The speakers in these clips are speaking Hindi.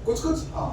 कुछ हाँ।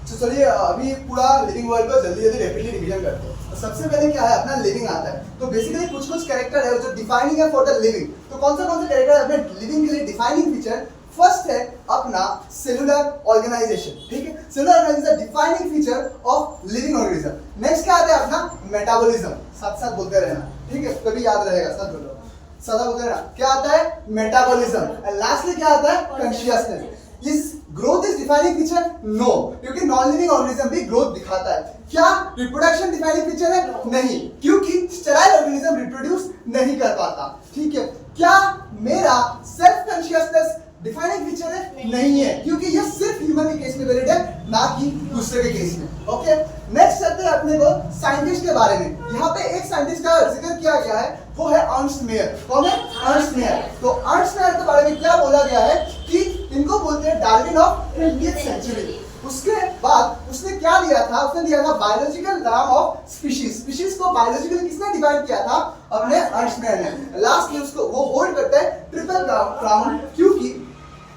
तो चलिए अभी पूरा लिविंग वर्ल्ड को जल्दी जल्दी रैपिडली रिवीजन करते हैं। तो सबसे पहले क्या है, अपना लिविंग आता है। तो बेसिकली कुछ कैरेक्टर है जो डिफाइनिंग है फॉर द लिविंग। तो कौन से कैरेक्टर है अपने लिविंग के लिए डिफाइनिंग फीचर? फर्स्ट है अपना सेलुलर ऑर्गेनाइजेशन, ठीक है। Cellular organisation defining feature of living organism. Next क्या आता है अपना मेटाबॉलिज्म, साथ साथ बोलते रहना, ठीक है, कभी याद रहेगा, साथ बोलो, सदा बोलते रहना। क्या आता है? मेटाबॉलिज्म। एंड लास्टली क्या आता है? कॉन्शियसनेस। इस growth is defining feature? No, क्योंकि नॉन लिविंग ऑर्गेनिज्म भी ग्रोथ दिखाता है। क्या रिप्रोडक्शन डिफाइनिंग फीचर है? नहीं, क्योंकि स्टेराइल ऑर्गेनिज्म रिप्रोड्यूस नहीं कर पाता, ठीक है। क्या मेरा सेल्फ कॉन्शियसनेस डिफाइनिंग फीचर है? नहीं है, क्योंकि ये सिर्फ ह्यूमन के केस में वैलिड है, ना कि दूसरे के केस में। ओके, नेक्स्ट चलते हैं अपने को साइंटिस्ट के बारे में। यहाँ पे एक साइंटिस्ट का जिक्र किया गया है, वो है अर्नस्ट मेयर। कौन है? Ernst Mayr. तो अर्नस्ट मेयर के बारे में क्या बोला गया है कि इनको बोलते हैं डार्विन ऑफ 20th सेंचुरी। उसके बाद उसने क्या दिया था? उसने दिया था बायोलॉजिकल नाम ऑफ स्पीशीज। स्पीशीज को बायोलॉजिकली किसने डिफाइन किया था? अपने अर्नस्ट मेयर ने। लास्ट में उसको वो होल्ड करता है ट्रिपल क्राउन, क्योंकि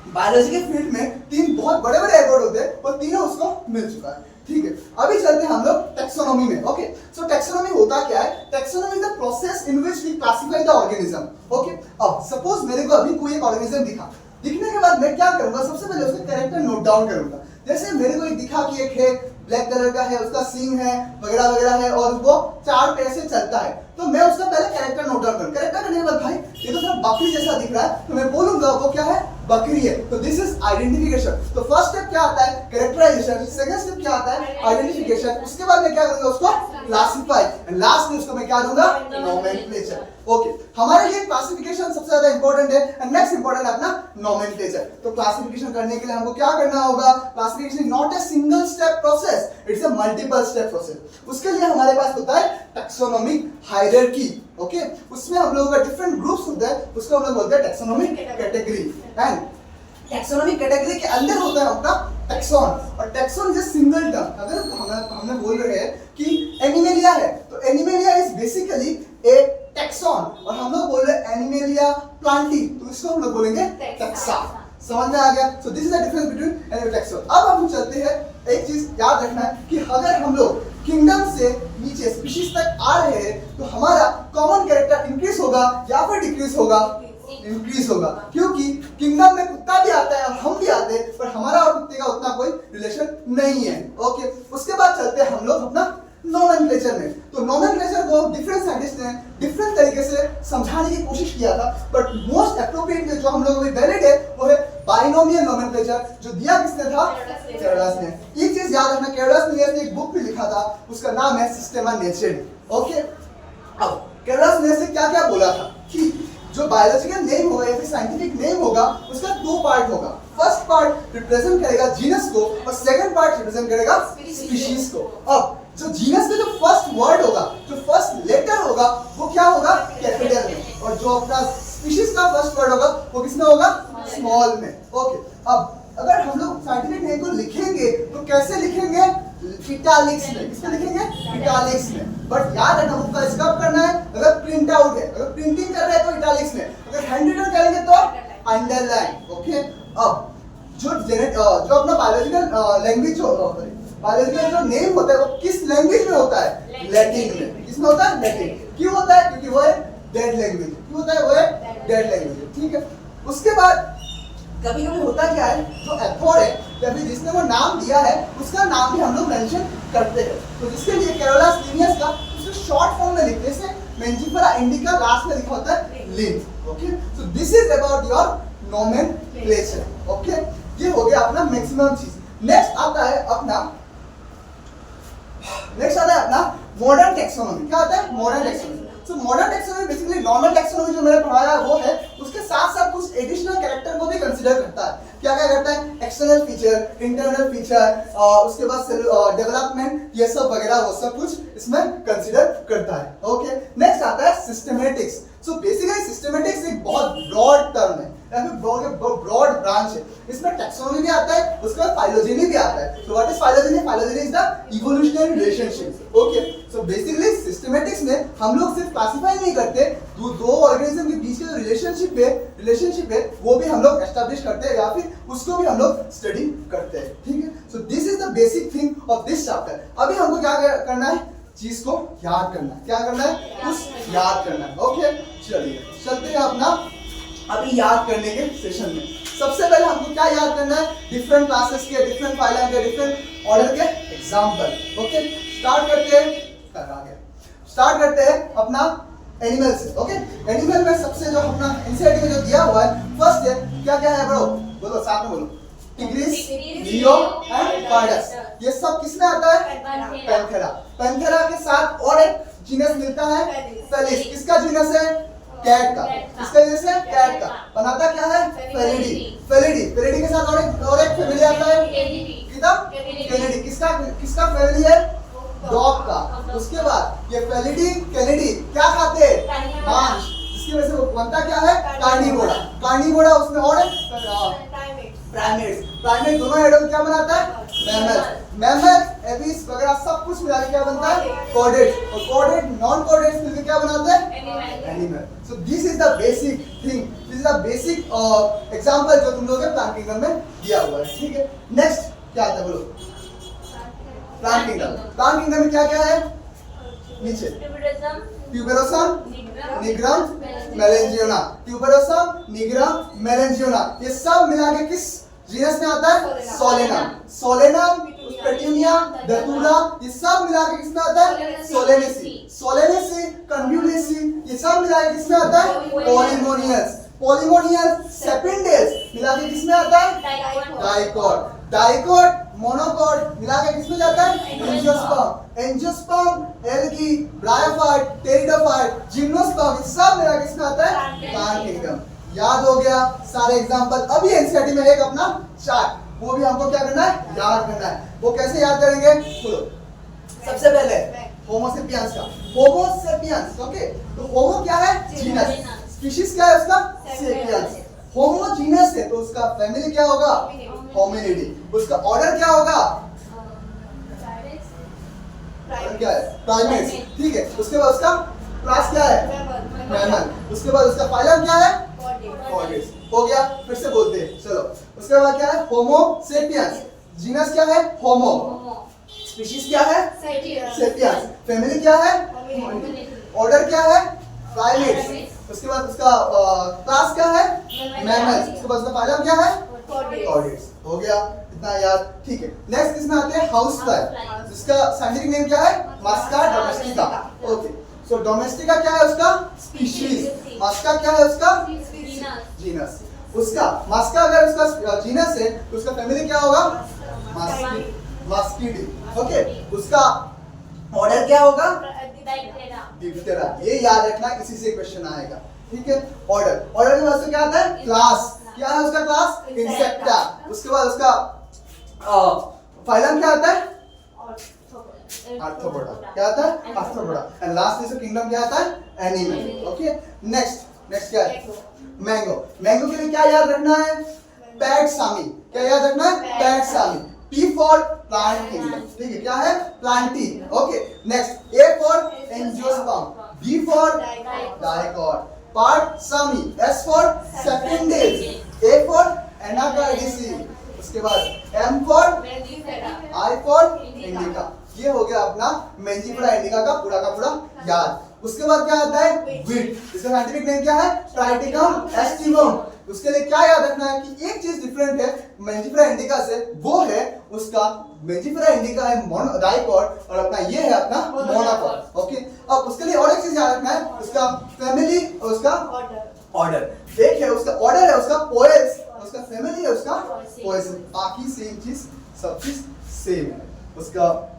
बायोलॉजी के फील्ड में 3 बहुत बड़े बड़े अवार्ड होते हैं और तीनों उसको मिल चुका है, ठीक है। अभी चलते हैं हम लोग टैक्सोनॉमी में। ओके, सो टैक्सोनॉमी होता क्या है? Taxonomy is the process in which we classify the organism. Okay, अब सपोज मेरे को अभी कोई एक ऑर्गेनिज्म दिखा, दिखने के बाद मैं क्या करूंगा? सबसे पहले उसका कैरेक्टर नोट डाउन करूंगा। जैसे मेरे को एक दिखा कि एक है ब्लैक कलर का है, उसका सींग है वगैरह वगैरह है और वो 4 पैर से चलता है, तो मैं उसका पहले कैरेक्टर नोट डाउन करूंगा। कैरेक्टर करने के बाद भाई ये तो सिर्फ बकरी जैसा दिख रहा है, तो मैं बोलूंगा वो क्या है? बकरी है। तो दिस इज आइडेंटिफिकेशन। तो फर्स्ट स्टेप क्या आता है? कैरेक्टराइजेशन। सेकंड स्टेप क्या आता है? आइडेंटिफिकेशन। उसके बाद मैं क्या करूंगा? उसको क्लासिफाई। एंड लास्ट में उसको मैं क्या दूंगा? नोमेनक्लेचर। ओके, हमारे लिए क्लासिफिकेशन सबसे ज्यादा इंपॉर्टेंट है एंड नेक्स्ट इंपॉर्टेंट है अपना नोमेनक्लेचर। तो क्लासिफिकेशन करने के लिए हमको क्या करना होगा? Classification is not a single step process, it's a multiple step process. उसके लिए हमारे पास होता है टैक्सोनॉमिक हायरार्की। ओके, उसमें हम लोगों का डिफरेंट ग्रुप्स होते हैं, उसको हम लोग बोलते हैं taxonomic category. And taxonomic category के अंदर होता है अपना टैक्सॉन, और taxon is a single term. अगर हमने बोल रहे हैं कि एनिमेलिया है, तो animalia is basically A taxon, और हम लोग बोल रहे हैं एनिमेलिया प्लांटी, तो इसको हम लोग बोलेंगे टैक्सा। समझ में आ गया? सो this is the difference between animal taxon. अब हम चलते हैं, एक चीज याद रखना है कि अगर हम लोग किंगडम से नीचे स्पीशीज तक आ रहे हैं, तो हमारा कॉमन कैरेक्टर इंक्रीज होगा या फिर डिक्रीज होगा? इंक्रीज होगा, क्योंकि किंगडम में कुत्ता भी आता है और हम भी आते हैं, पर हमारा और कुत्ते का उतना कोई रिलेशन नहीं है। ओके, उसके बाद चलते हैं हम लोग अपना नोमेनक्लेचर में। तो नोमेनक्लेचर को डिफरेंट साइंटिस्ट ने डिफरेंट तरीके से समझाने की कोशिश किया था, बट मोस्ट एप्रोप्रिएट जो हम लोग अभी वैलिड है वो है बाइनोमियल नोमेनक्लेचर, जो दिया किसने था? कैरोलस ने। एक चीज याद रखना, कैरोलस ने एक बुक भी लिखा था, उसका नाम है सिस्टेमा नेचुरल। ओके, अब कैरोलस ने से क्या क्या बोला था कि जो बायोलॉजिकल नेम होगा या फिर साइंटिफिक नेम होगा, उसका 2 पार्ट होगा। फर्स्ट पार्ट रिप्रेजेंट करेगा जीनस को और सेकंड पार्ट रिप्रेजेंट करेगा स्पीशीज को। अब जो जीनस में जो फर्स्ट वर्ड होगा, जो फर्स्ट लेटर होगा, वो क्या होगा? कैपिटल में, और जो अपना स्पीशीज का फर्स्ट वर्ड होगा वो किसमें होगा? स्मॉल में। ओके, अब अगर हम लोग साइंटिफिक नेम को लिखेंगे तो कैसे लिखेंगे? इटैलिक्स में। किसमें लिखेंगे? इटैलिक्स में। बट याद रखना बुक का स्क्रब करना है, अगर प्रिंट आउट है, अगर प्रिंटिंग कर रहे हैं तो इटैलिक्स में, अगर हैंड रिटन करेंगे तो अंडरलाइन। ओके, अब जो अपना बायोलॉजिकल लैंग्वेज बायोलॉजिकल जो नेम होता है वो किस लैंग्वेज में होता है? लैटिन में। किसमें होता है? लैटिन। क्यों होता है? क्योंकि वो है डेड लैंग्वेज। क्यों होता है? वो है डेड लैंग्वेज, ठीक है। उसके बाद कभी कभी होता क्या है, जो एथॉर है या फिर जिसने वो नाम दिया है उसका नाम भी हम लोग मेंशन करते हैं। तो जिसके लिए कैरोलस लिनियस का उसको शॉर्ट फॉर्म में लिखते हैं, मेंजिफेरा इंडिका लास्ट में लिखा होता है Linn. Okay, so this is about your nomenclature. Okay, ये हो गया अपना मैक्सिमम चीज। नेक्स्ट आता है अपना मॉडर्न टैक्सोनॉमी। क्या आता है? Modern taxonomy. So modern taxonomy basically normal taxonomy जो मैंने पढ़ाया है वो है, उसके साथ साथ कुछ एडिशनल कैरेक्टर को भी कंसीडर करता है। क्या क्या करता है? एक्सटर्नल फीचर, इंटरनल फीचर, उसके बाद डेवलपमेंट, ये सब वगैरह वो सब कुछ इसमें कंसीडर करता है। ओके, नेक्स्ट आता है सिस्टमैटिक्स। सो बेसिकली सिस्टमैटिक्स एक बहुत ब्रॉड टर्म है या फिर ब्रॉड ब्रांच है। इसमें टैक्सोनॉमी भी आता है, उसके बाद फाइलोजेनी भी आता है। So what is phylogeny? Phylogeny is the evolutionary relationship. Okay, so basically systematics में हम लोग सिर्फ क्लासिफाई नहीं करते, दो ऑर्गेनिज्म के बीच का जो रिलेशनशिप है वो भी हम लोग एस्टैब्लिश करते हैं या फिर उसको भी हम लोग स्टडी करते हैं, ठीक है। Basic thing of this chapter. अभी हमको क्या करना है, चीज को याद करना है। क्या करना है, कुछ याद करना है। ओके चलिए चलते हैं अपना अभी याद करने के सेशन में। सबसे पहले हमको क्या याद करना है, डिफरेंट क्लासेस के, डिफरेंट फाइलम के, डिफरेंट ऑर्डर के एग्जांपल। ओके स्टार्ट करते हैं अपना एनिमल से। ओके एनिमल में सबसे जो अपना एनसीईआरटी में जो दिया हुआ है, फर्स्ट है क्या क्या है ब्रो, बोलो साथ में बोलो, टिग्रिस, लियो एंड पार्डस। ये सब किसमें आता है, पैंथेरा। पैंथेरा के साथ और एक जीनस मिलता है फेलिस। किसका जीनस है, कैट का। किसका जीनस है, कैट का। बनाता क्या है, फेलिडी। फेलिडी के साथ और एक फैमिली आता है, कैनिडी। किसका फैमिली है, डॉग का। उसके बाद ये फेलिडी कैनिडी क्या खाते हैं, मांस, जिसकी वजह से वो बनता क्या है, कार्निवोरा। उसमें और एक प्राइमेट दोनों एडम क्या बनाता है, मैमल, एविस वगैरह सब कुछ मिला के क्या बनता है, कॉर्डेट। और कॉर्डेट नॉन कॉर्डेट मिलकर क्या बनाते हैं, animal. So this is the basic thing, this is the basic example जो तुम लोगों के प्लांट किंगडम में दिया हुआ है। ठीक है नेक्स्ट क्या आता है बोलो, प्लांट किंगडम में क्या क्या है, नीचे ट्यूबेरोसम, निग्रम, मेलेंजियोना। ट्यूबेरोसम, निग्रम, मेलेंजियोना ये सब मिला के किस जीनस में आता है, सोलेनम, पेटूनिया, दतूरा, ये सब मिला के किसमें आता है, सोलेनेसी, कन्व्यूलेसी, ये सब मिला के किसमें आता है, पॉलीमोनियस, सेपिंडेस मिला के किसमें आता है, डाइकॉट, मोनोकॉट मिला के किसमें जाता है, angiosperm, algae, bryophyte, pteridophyte, gymnosperm, सब मिला के किसमें आता है, प्लांट किंगडम। याद हो गया सारे एग्जांपल। अभी एनसीईआरटी में एक अपना चार्ट, वो भी हमको क्या करना है, याद करना है। वो कैसे याद करेंगे, बोलो। सबसे पहले होमो सेपियंस का, होमो सेपियंस। ओके तो होमो क्या है, जीनस, स्पीशीज क्या है उसका, सेपियंस। होमो जीनस है तो उसका फैमिली क्या होगा, होमिनिडी। उसका ऑर्डर क्या होगा, क्या है, प्राइमेट्स। ठीक है उसके बाद उसका क्लास क्या है, मैमल। उसके बाद उसका फाइलम क्या है, कॉर्डेट्स। हो गया, फिर से बोलते हैं चलो। उसके बाद क्या है, होमो सेपियंस। जीनस क्या है, होमो। स्पीशीज क्या है, सेपियंस। फैमिली क्या है, ऑर्डर क्या है, प्राइमेट्स। उसके बाद उसका क्लास क्या है, मैमल्स। उसके बाद उसका फाइलम क्या है, कॉर्डेट्स। हो गया इतना याद। ठीक है नेक्स्ट किसमें आते हैं, हाउस फ्लाई, जिसका साइंटिफिक नेम क्या है, मस्का डोमेस्टिका। ओके सो डोमेस्टिका क्या है उसका, स्पीशीज। मस्का क्या है उसका, जीनस। उसका मस्का अगर उसका जीनस है तो उसका फैमिली क्या होगा, मस्किडी। ओके उसका ऑर्डर क्या होगा, डिप्टेरा। ये याद रखना, इसी से क्वेश्चन आएगा। ठीक है ऑर्डर के बाद से क्या आता है, क्लास। क्या है उसका क्लास, इंसेक्टा। उसके बाद उसका फाइलम क्या आता है, आर्थ्रोपोडा। क्या आता है, आर्थ्रोपोडा। एंड लास्ट इसका किंगडम क्या आता है, एनिमल। ओके नेक्स्ट क्या है, मैंगो। मैंगो के लिए क्या याद रखना है, पैट सामी। क्या याद रखना है, पैट सामी। P for plant kingdom. ठीक है क्या है, Plantae. Okay next A for angiosperm, B for dicot, पार्ट सामी, S for Sapindales, A for Anacardiaceae. उसके बाद M for I for indica. ये हो गया अपना मेंजिफेरा इंडिका का पूरा याद। उसके बाद क्या आता है, वीट। इसका साइंटिफिक नेम क्या है, ट्राइटिकम एस्टिवम। उसके लिए क्या याद रखना है कि एक चीज डिफरेंट है मेंजिफेरा इंडिका से, वो है उसका मेंजिफेरा इंडिका है डाइकॉट और अपना ये है अपना मोनोकॉट। ओके अब उसके लिए और एक चीज याद रखना है, उसका फैमिली और उसका ऑर्डर। एक है उसका ऑर्डर है उसका पोएस, उसका फैमिली है उसका पोएस। बाकी सेम चीज, सब चीज सेम है। उसका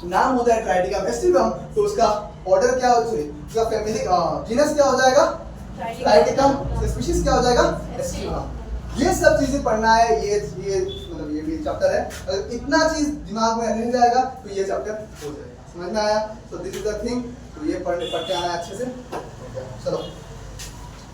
नाम होता है ट्राइटिकम एस्टिवम तो उसका ऑर्डर क्या हो, उसका फैमिली जीनस क्या हो जाएगा, ट्राइटिकम। स्पीशीज क्या हो जाएगा, एस्टिवम। ये सब चीजें पढ़ना है। ये मतलब ये भी चैप्टर है। अगर इतना चीज दिमाग में रह जाएगा तो ये चैप्टर हो जाएगा। समझ में आया, तो दिस इज द थिंग। तो ये पढ़ के आना है अच्छे से। चलो